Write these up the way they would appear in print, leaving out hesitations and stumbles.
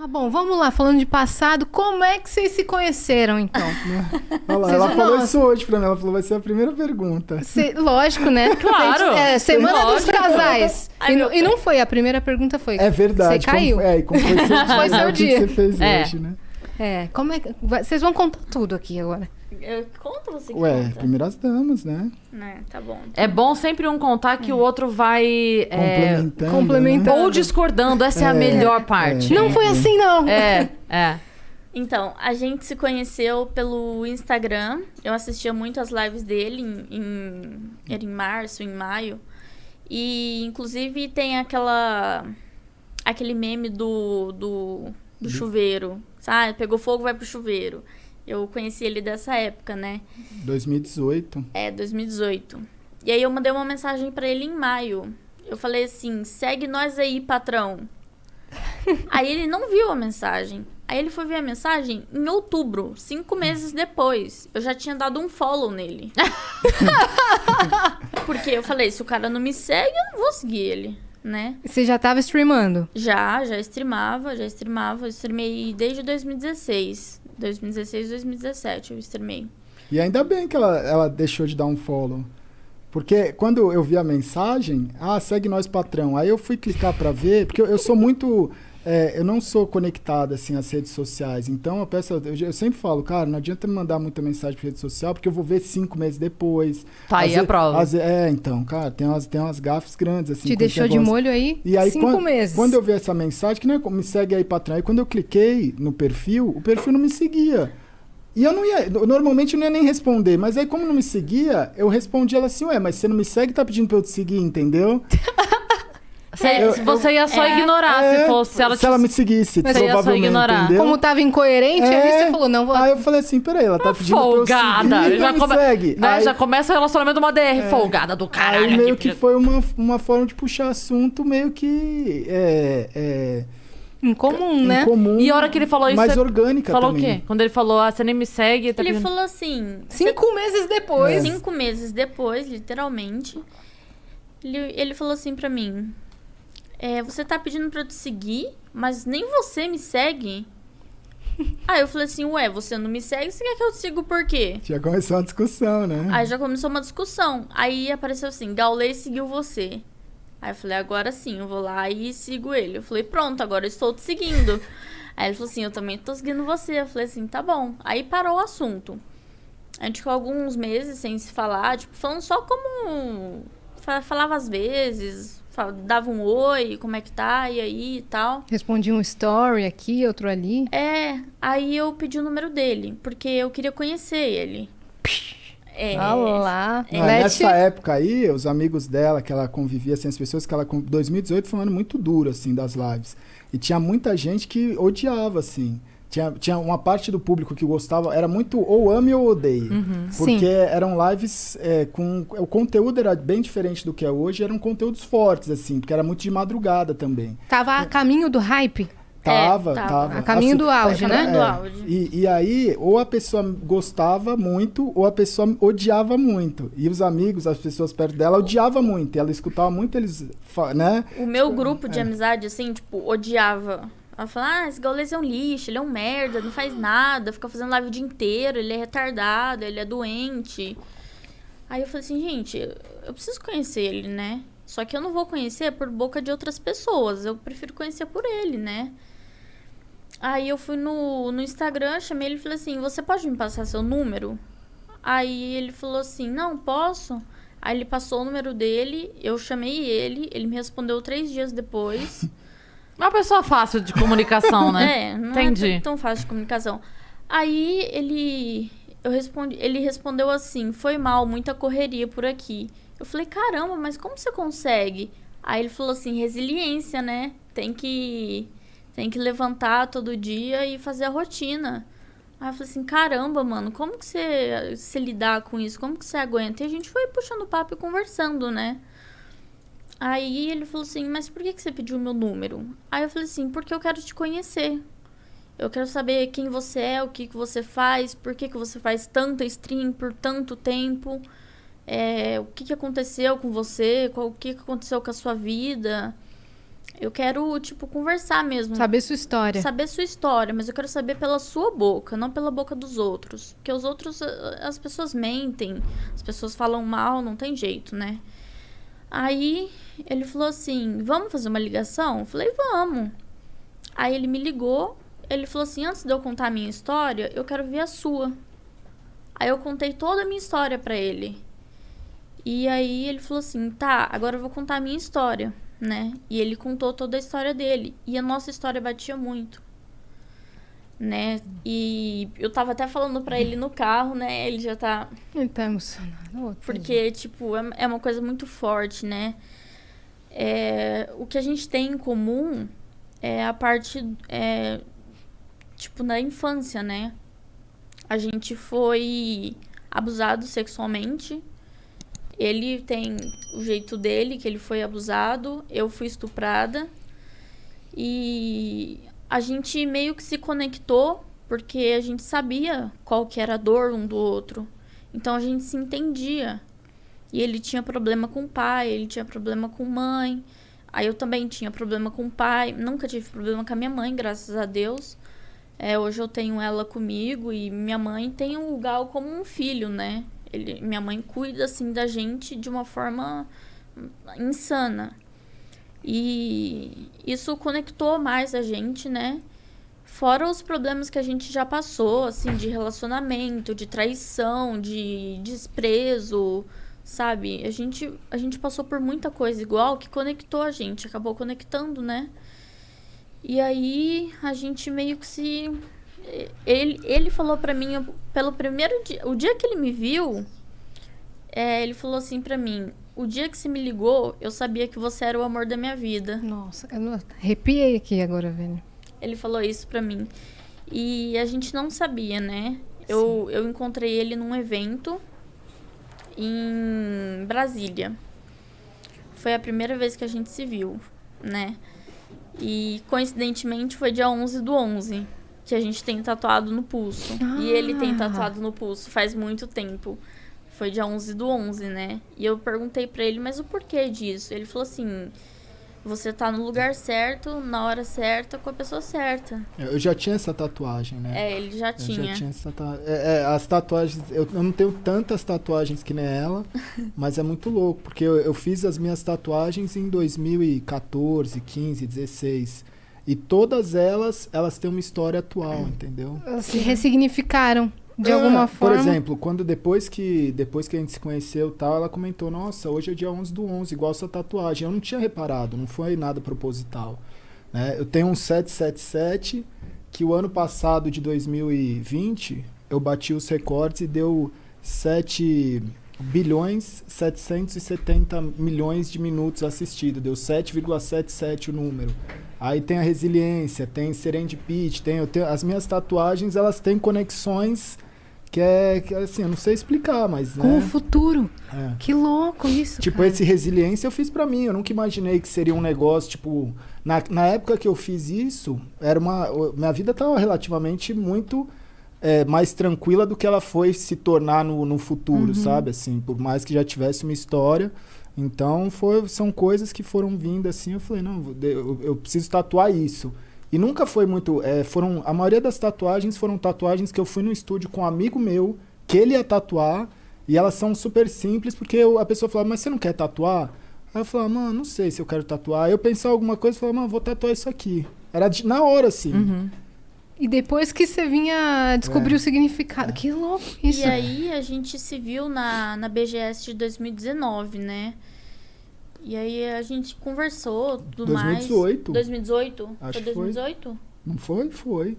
Ah, bom, vamos lá, falando de passado, como é que vocês se conheceram, então? Olha lá, ela falou isso hoje pra mim, ela falou, vai ser a primeira pergunta. Lógico, né? Claro. Semana dos casais. E não foi, a primeira pergunta foi... É verdade. Você caiu. Como foi seu dia, Foi seu o dia. que você fez hoje, né? Como é que... Vocês vão contar tudo aqui agora. Conta você que Ué, conta. primeiras damas, né? Tá bom. É bom sempre um contar que o outro vai... complementando. Ou discordando, essa é a melhor parte. Não foi assim, não. Então, a gente se conheceu pelo Instagram. Eu assistia muito as lives dele era em março, em maio. E, inclusive, tem aquele meme do chuveiro. Sabe? Pegou fogo, vai pro chuveiro. Eu conheci ele dessa época, né? 2018. 2018. E aí eu mandei uma mensagem pra ele em maio. Eu falei assim, segue nós aí, patrão. Aí ele não viu a mensagem. Aí ele foi ver a mensagem em outubro, 5 meses depois. Eu já tinha dado um follow nele. Porque eu falei, se o cara não me segue, eu não vou seguir ele, né? Você já tava streamando? Já streamava. Eu streamei desde 2016. 2017 eu streamei. E ainda bem que ela deixou de dar um follow. Porque quando eu vi a mensagem, segue nós, patrão. Aí eu fui clicar pra ver, porque eu sou muito... eu não sou conectado, assim, às redes sociais. Então, eu sempre falo, cara, não adianta me mandar muita mensagem pra rede social, porque eu vou ver 5 meses depois. Tá aí a prova. Então, cara, tem umas gafes grandes, assim. Te deixou de molho aí? E aí 5 meses. Quando eu vi essa mensagem, que não é me segue aí, patrão. Aí quando eu cliquei no perfil, o perfil não me seguia. E eu não ia, normalmente eu não ia nem responder, mas aí como não me seguia, eu respondi ela assim, mas você não me segue, tá pedindo pra eu te seguir, entendeu? Você ia só ignorar se ela me seguisse, mas provavelmente, você ia só ignorar. Entendeu? Como tava incoerente, aí você falou, não vou... Aí eu falei assim, peraí, ela tá pedindo folgada. pra eu seguir, já segue. Né, já começa o relacionamento uma DR, folgada do caralho. Aí meio que foi uma forma de puxar assunto meio que... Incomum, né? Incomum, e a hora que ele falou isso... mais orgânica falou também. o quê? Quando ele falou, você nem me segue... Ele falou assim... 5 meses depois. 5 meses depois, literalmente. Ele falou assim pra mim... você tá pedindo pra eu te seguir, mas nem você me segue? Aí eu falei assim, você não me segue, você quer que eu te siga por quê? Já começou uma discussão, né? Aí já começou uma discussão. Aí apareceu assim, Gaulês seguiu você. Aí eu falei, agora sim, eu vou lá e sigo ele. Eu falei, pronto, agora eu estou te seguindo. Aí ele falou assim, eu também tô seguindo você. Eu falei assim, tá bom. Aí parou o assunto. A gente ficou alguns meses sem se falar, tipo, falando só como... Falava às vezes, dava um oi, como é que tá, e aí e tal. Respondi um story aqui, outro ali. Aí eu pedi o número dele, porque eu queria conhecer ele. Olá. Nessa época aí, os amigos dela, que ela convivia, assim, as pessoas que ela... 2018 foi um ano muito duro, assim, das lives. E tinha muita gente que odiava, assim. Tinha uma parte do público que gostava, era muito ou ame ou odeie. Porque Sim. eram lives com... O conteúdo era bem diferente do que é hoje, eram conteúdos fortes, assim, porque era muito de madrugada também. Tava a caminho do hype? Tava. A caminho assim, do auge, né? Do auge. E aí, ou a pessoa gostava muito, ou a pessoa odiava muito. E os amigos, as pessoas perto dela, odiavam muito. E ela escutava muito eles, né? O meu grupo de amizade, assim, tipo, odiava. Ela falava, esse Gaulês é um lixo, ele é um merda, não faz nada, fica fazendo live o dia inteiro, ele é retardado, ele é doente. Aí eu falei assim, gente, eu preciso conhecer ele, né? Só que eu não vou conhecer por boca de outras pessoas, eu prefiro conhecer por ele, né? Aí eu fui no Instagram, chamei ele e falei assim, você pode me passar seu número? Aí ele falou assim, não, posso. Aí ele passou o número dele, eu chamei ele me respondeu 3 dias depois. Uma pessoa fácil de comunicação, né? Não Entendi. é tão fácil de comunicação. Aí ele respondeu assim, foi mal, muita correria por aqui. Eu falei, caramba, mas como você consegue? Aí ele falou assim, resiliência, né? Tem que levantar todo dia e fazer a rotina. Aí eu falei assim, caramba, mano, como que você lidar com isso? Como que você aguenta? E a gente foi puxando papo e conversando, né? Aí ele falou assim, mas por que você pediu o meu número? Aí eu falei assim, porque eu quero te conhecer. Eu quero saber quem você é, o que você faz, por que você faz tanta stream por tanto tempo. O que aconteceu com você, o que aconteceu com a sua vida. Eu quero, tipo, conversar mesmo. Saber sua história. Saber sua história, mas eu quero saber pela sua boca, não pela boca dos outros. Porque os outros, as pessoas mentem, as pessoas falam mal, não tem jeito, né? Aí ele falou assim, vamos fazer uma ligação? Eu falei, vamos. Aí ele me ligou, ele falou assim, antes de eu contar a minha história, eu quero ver a sua. Aí eu contei toda a minha história pra ele. E aí ele falou assim, tá, agora eu vou contar a minha história, né? E ele contou toda a história dele. E a nossa história batia muito, né? E eu tava até falando pra ele no carro, né? Ele já tá... Ele tá emocionado. Porque, tipo, é uma coisa muito forte, né? O que a gente tem em comum é a parte, tipo, na infância, né? A gente foi abusado sexualmente. Ele tem o jeito dele, que ele foi abusado. Eu fui estuprada. E a gente meio que se conectou, porque a gente sabia qual que era a dor um do outro. Então a gente se entendia. E ele tinha problema com o pai, ele tinha problema com mãe. Aí eu também tinha problema com o pai. Nunca tive problema com a minha mãe, graças a Deus. Hoje eu tenho ela comigo e minha mãe tem o Gal como um filho, né? Minha mãe cuida, assim, da gente de uma forma insana. E isso conectou mais a gente, né? Fora os problemas que a gente já passou, assim, de relacionamento, de traição, de desprezo, sabe? A gente passou por muita coisa igual que conectou a gente, acabou conectando, né? E aí a gente meio que se... Ele falou pra mim, pelo primeiro dia... O dia que ele me viu, ele falou assim pra mim, o dia que você me ligou, eu sabia que você era o amor da minha vida. Nossa, eu arrepiei aqui agora, velho. Ele falou isso pra mim. E a gente não sabia, né? Eu encontrei ele num evento em Brasília. Foi a primeira vez que a gente se viu, né? E, coincidentemente, foi dia 11/11, que a gente tem tatuado no pulso. E ele tem tatuado no pulso faz muito tempo. Foi dia 11/11, né? E eu perguntei pra ele, mas o porquê disso? Ele falou assim, você tá no lugar certo, na hora certa, com a pessoa certa. Eu já tinha essa tatuagem, né? Ele já tinha. Eu já tinha essa tatuagem. As tatuagens, eu não tenho tantas tatuagens que nem ela, mas é muito louco, porque eu fiz as minhas tatuagens em 2014, 15, 16. E todas elas têm uma história atual, entendeu? Elas se ressignificaram de alguma forma. Por exemplo, depois que a gente se conheceu e tal, ela comentou, nossa, hoje é dia 11/11, igual essa tatuagem. Eu não tinha reparado, não foi nada proposital, né? Eu tenho um 777, que o ano passado, de 2020, eu bati os recordes e deu 7.770.000.000 de minutos assistidos. Deu 7,77 o número. Aí tem a resiliência, tem serendipity, as minhas tatuagens, elas têm conexões que assim, eu não sei explicar, mas, né? Com o futuro. Que louco isso, tipo, cara. esse resiliência eu fiz pra mim, eu nunca imaginei que seria um negócio, tipo... Na época que eu fiz isso, minha vida tava relativamente muito mais tranquila do que ela foi se tornar no futuro, sabe? Assim, por mais que já tivesse uma história... Então, são coisas que foram vindo assim, eu falei, não, eu preciso tatuar isso. E nunca foi muito... a maioria das tatuagens foram tatuagens que eu fui no estúdio com um amigo meu, que ele ia tatuar, e elas são super simples, porque a pessoa falava, mas você não quer tatuar? Aí eu falava, mano, não sei se eu quero tatuar. Aí eu pensava alguma coisa e falava, mano, vou tatuar isso aqui. Era na hora, assim. E depois que você vinha descobrir o significado. Que louco isso. E aí a gente se viu na BGS de 2019, né? E aí a gente conversou, tudo 2018. mais. 2018? Acho foi que foi. 2018? Não foi? Foi.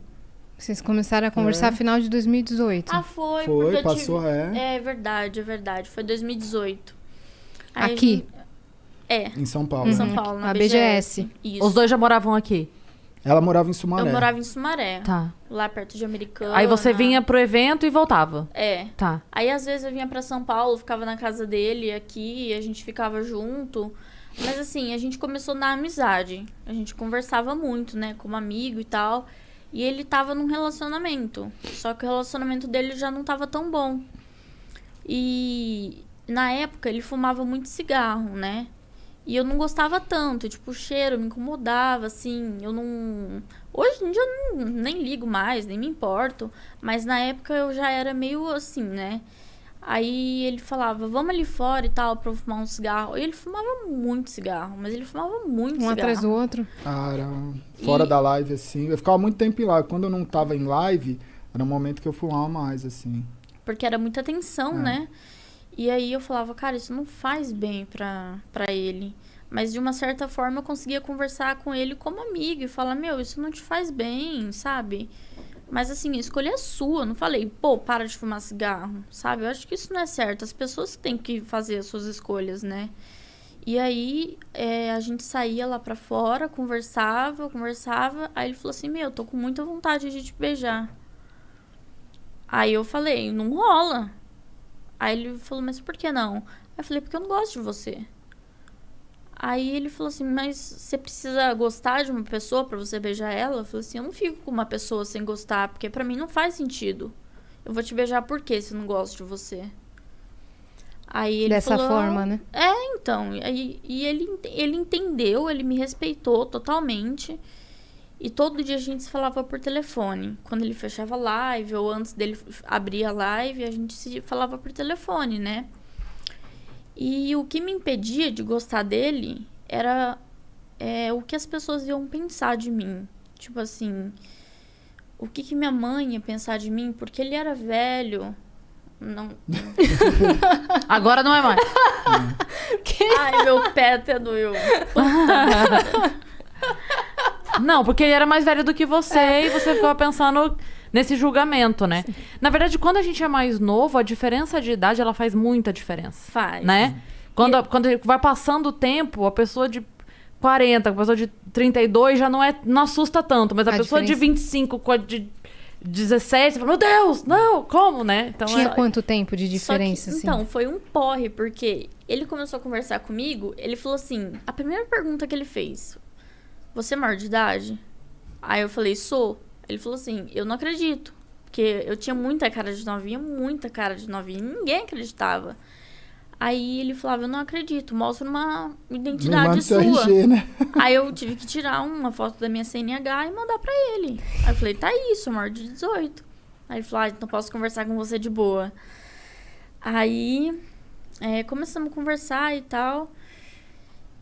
Vocês começaram a conversar no final de 2018. Ah, foi. Foi, porque passou, É verdade. Foi 2018. Aí Aqui? Em São Paulo. Em São Paulo, na A BGS. Isso. Os dois já moravam aqui? Ela morava em Sumaré. Eu morava em Sumaré. Tá. Lá perto de Americana. Aí você vinha pro evento e voltava? Tá. Aí às vezes eu vinha pra São Paulo, ficava na casa dele aqui, a gente ficava junto. Mas assim, a gente começou na amizade. A gente conversava muito, né, como amigo e tal. E ele tava num relacionamento. Só que o relacionamento dele já não tava tão bom. E na época ele fumava muito cigarro, né? E eu não gostava tanto, tipo, o cheiro me incomodava, assim, eu não... Hoje em dia eu nem ligo mais, nem me importo, mas na época eu já era meio assim, né? Aí ele falava, vamos ali fora e tal, pra eu fumar um cigarro. E ele fumava muito cigarro, mas ele fumava muito cigarro. Um atrás do outro. Ah, era fora da live, assim. Eu ficava muito tempo em live. Quando eu não tava em live, era um momento que eu fumava mais, assim. Porque era muita tensão, né? E aí eu falava, cara, isso não faz bem pra ele. Mas de uma certa forma eu conseguia conversar com ele como amigo e falar, meu, isso não te faz bem, sabe? Mas assim, a escolha é sua. Não falei, pô, para de fumar cigarro, sabe? Eu acho que isso não é certo. As pessoas têm que fazer as suas escolhas, né? E aí a gente saía lá pra fora, conversava. Aí ele falou assim, meu, eu tô com muita vontade de te beijar. Aí eu falei, não rola. Aí ele falou, mas por que não? Aí eu falei, porque eu não gosto de você. Aí ele falou assim, mas você precisa gostar de uma pessoa pra você beijar ela? Eu falei assim, eu não fico com uma pessoa sem gostar, porque pra mim não faz sentido. Eu vou te beijar por quê se eu não gosto de você? Aí ele Dessa falou, forma, né? Então. E ele entendeu, ele me respeitou totalmente. E todo dia a gente se falava por telefone. Quando ele fechava a live, ou antes dele abrir a live, a gente se falava por telefone, né? E o que me impedia de gostar dele era o que as pessoas iam pensar de mim. Tipo assim, o que minha mãe ia pensar de mim, porque ele era velho. Não. Agora não é mais. Ai, meu pé até doeu. Não, porque ele era mais velho do que você e você ficava pensando nesse julgamento, né? Sim. Na verdade, quando a gente é mais novo, a diferença de idade, ela faz muita diferença. Faz. Né? Quando vai passando o tempo, a pessoa de 40, a pessoa de 32 já não assusta tanto, mas a pessoa de 25 com a de 17, você fala, meu Deus, não, como, né? Então, tinha quanto tempo de diferença, assim? Então, foi um porre, porque ele começou a conversar comigo, ele falou assim, a primeira pergunta que ele fez, você é maior de idade? Aí eu falei, sou. Ele falou assim, eu não acredito. Porque eu tinha muita cara de novinha, e ninguém acreditava. Aí ele falava, eu não acredito, mostra uma identidade sua. RG, né? Aí eu tive que tirar uma foto da minha CNH e mandar pra ele. Aí eu falei, tá aí, sou maior de 18. Aí ele falou, então posso conversar com você de boa. Aí começamos a conversar e tal.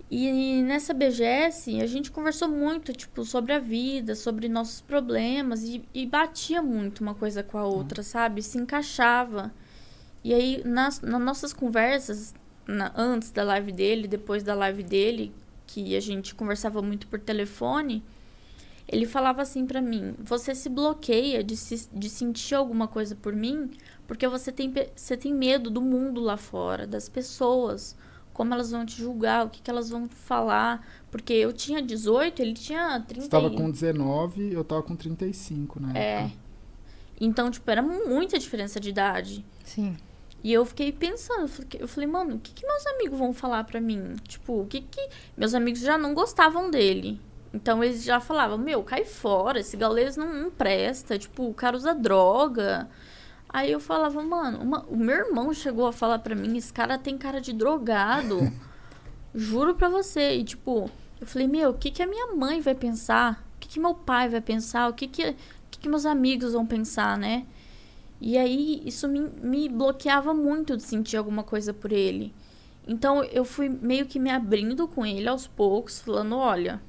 E nessa BGS, a gente conversou muito, tipo, sobre a vida, sobre nossos problemas. E batia muito uma coisa com a outra, sabe? Se encaixava. E aí, nas nossas conversas, antes da live dele, depois da live dele, que a gente conversava muito por telefone, ele falava assim pra mim, você se bloqueia de sentir alguma coisa por mim, porque você tem medo do mundo lá fora, das pessoas, como elas vão te julgar, o que elas vão falar. Porque eu tinha 18, ele tinha 30. Você tava com 19, eu tava com 35, né? Então, tipo, era muita diferença de idade. Sim. E eu fiquei pensando, eu falei, mano, o que meus amigos vão falar pra mim? Tipo, meus amigos já não gostavam dele. Então, eles já falavam, meu, cai fora, esse gaulês não presta, tipo, o cara usa droga. Aí eu falava, mano, o meu irmão chegou a falar pra mim, esse cara tem cara de drogado. Juro pra você. E, tipo, eu falei, meu, o que a minha mãe vai pensar? O que meu pai vai pensar? O que meus amigos vão pensar, né? E aí, isso me bloqueava muito de sentir alguma coisa por ele. Então, eu fui meio que me abrindo com ele aos poucos, falando, olha,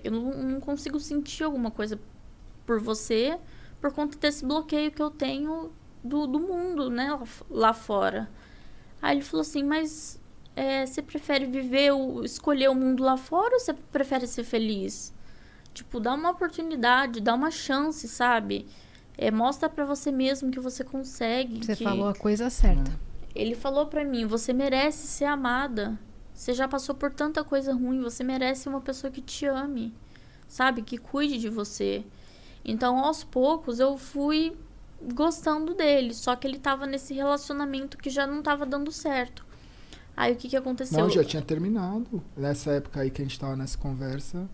eu não consigo sentir alguma coisa por você por conta desse bloqueio que eu tenho do mundo, né, lá fora. Aí ele falou assim, mas você prefere escolher o mundo lá fora ou você prefere ser feliz? Tipo, dá uma oportunidade, dá uma chance, sabe? Mostra pra você mesmo que você consegue. Você falou a coisa certa. Ele falou pra mim, você merece ser amada. Você já passou por tanta coisa ruim, você merece uma pessoa que te ame, sabe? Que cuide de você. Então, aos poucos, eu fui gostando dele. Só que ele tava nesse relacionamento que já não tava dando certo. Aí, o que aconteceu? Não, já tinha terminado. Nessa época aí que a gente tava nessa conversa.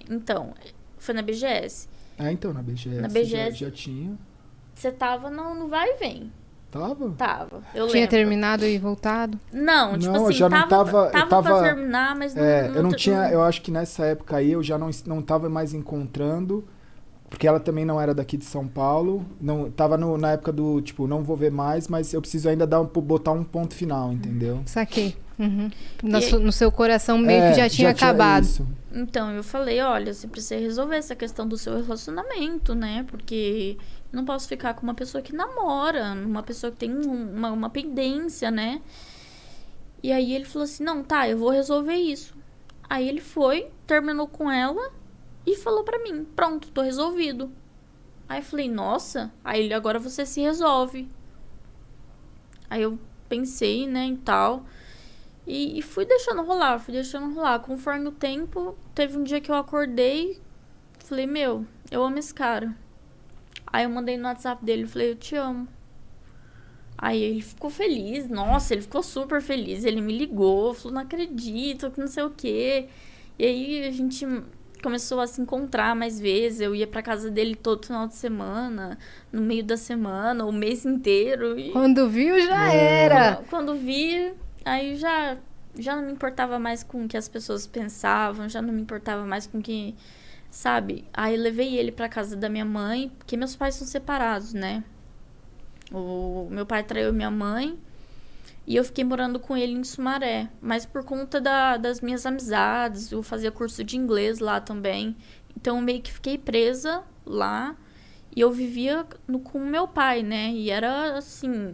Então, foi na BGS. Então, na BGS. Na BGS já tinha. Você tava no vai e vem. Tava, eu Tinha lembro. terminado e voltado? Não, tipo Não, eu assim, já não tava tava- pra terminar, mas não... Eu não tinha, eu acho que nessa época aí eu já não tava mais encontrando, porque ela também não era daqui de São Paulo, não tava na época do, tipo, não vou ver mais, mas eu preciso ainda botar um ponto final, entendeu? Saquei. Uhum. E- No seu coração meio que já tinha acabado. isso. Então, eu falei, olha, você precisa resolver essa questão do seu relacionamento, né? Porque eu não posso ficar com uma pessoa que namora, uma pessoa que tem uma pendência, né? E aí ele falou assim, não, tá, eu vou resolver isso. Aí ele foi, terminou com ela e falou pra mim, pronto, tô resolvido. Aí eu falei, nossa, aí ele, agora você se resolve. Aí eu pensei, né, e tal... E fui deixando rolar. Conforme o tempo, teve um dia que eu acordei, falei, meu, eu amo esse cara. Aí eu mandei no WhatsApp dele, falei, eu te amo. Aí ele ficou feliz, nossa, ele ficou super feliz. Ele me ligou, falou, não acredito, que não sei o quê. E aí a gente começou a se encontrar mais vezes. Eu ia pra casa dele todo final de semana, no meio da semana, o mês inteiro. E... Quando viu, já era. Quando vi, aí já não me importava mais com o que as pessoas pensavam, já não me importava mais com o que, sabe? Aí eu levei ele pra casa da minha mãe, porque meus pais são separados, né? O meu pai traiu minha mãe e eu fiquei morando com ele em Sumaré, mas por conta das minhas amizades, eu fazia curso de inglês lá também, então eu meio que fiquei presa lá e eu vivia com o meu pai, né? E era assim,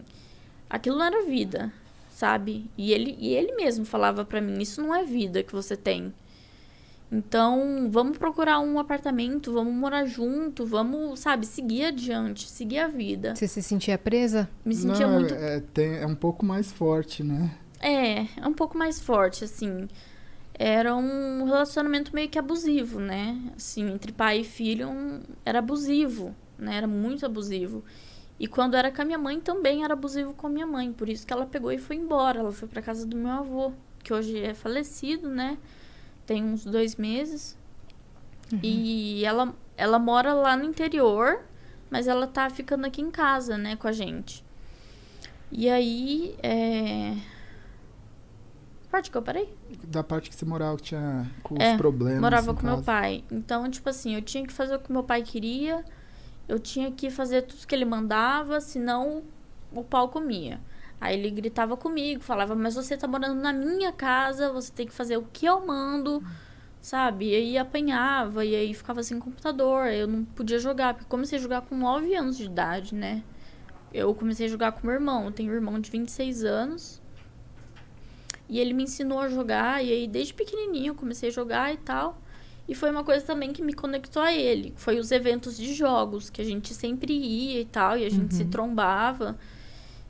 aquilo não era vida, sabe? E ele mesmo falava pra mim, isso não é vida que você tem. Então, vamos procurar um apartamento, vamos morar junto, vamos, sabe, seguir adiante, seguir a vida. Você se sentia presa? Me sentia Não, muito... é um pouco mais forte, né? É um pouco mais forte, assim. Era um relacionamento meio que abusivo, né? Assim, entre pai e filho, era abusivo, né? Era muito abusivo. E quando era com a minha mãe, também era abusivo com a minha mãe. Por isso que ela pegou e foi embora. Ela foi pra casa do meu avô, que hoje é falecido, né? Tem uns 2 meses. Uhum. E ela mora lá no interior, mas ela tá ficando aqui em casa, né, com a gente. E aí, parte que eu parei? Da parte que você morava, que tinha com os problemas. Morava com casa. meu pai. Então, tipo assim, eu tinha que fazer o que meu pai queria, eu tinha que fazer tudo que ele mandava, senão o pau comia. Aí ele gritava comigo, falava, mas você tá morando na minha casa, você tem que fazer o que eu mando, sabe? E aí apanhava, e aí ficava sem computador, eu não podia jogar, porque eu comecei a jogar com 9 anos de idade, né? Eu comecei a jogar com meu irmão, eu tenho um irmão de 26 anos, e ele me ensinou a jogar, e aí desde pequenininho eu comecei a jogar e tal. E foi uma coisa também que me conectou a ele, foi os eventos de jogos, que a gente sempre ia e tal, e a gente se trombava.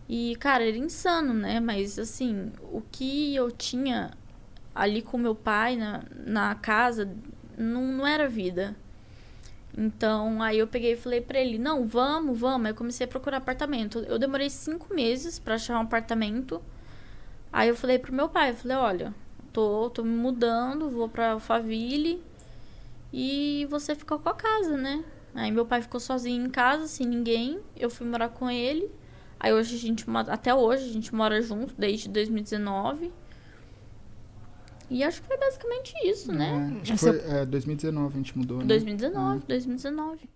E, cara, era insano, né? Mas, assim, o que eu tinha ali com meu pai na casa não era vida. Então, aí eu peguei e falei pra ele, não, vamos. Aí eu comecei a procurar apartamento. Eu demorei 5 meses pra achar um apartamento. Aí eu falei pro meu pai, eu falei, olha, tô me mudando, vou pra Alphaville e você ficou com a casa, né? Aí meu pai ficou sozinho em casa, sem ninguém. Eu fui morar com ele. Aí hoje até hoje a gente mora junto, desde 2019. E acho que foi basicamente isso, né? Acho que foi 2019 a gente mudou, né? 2019.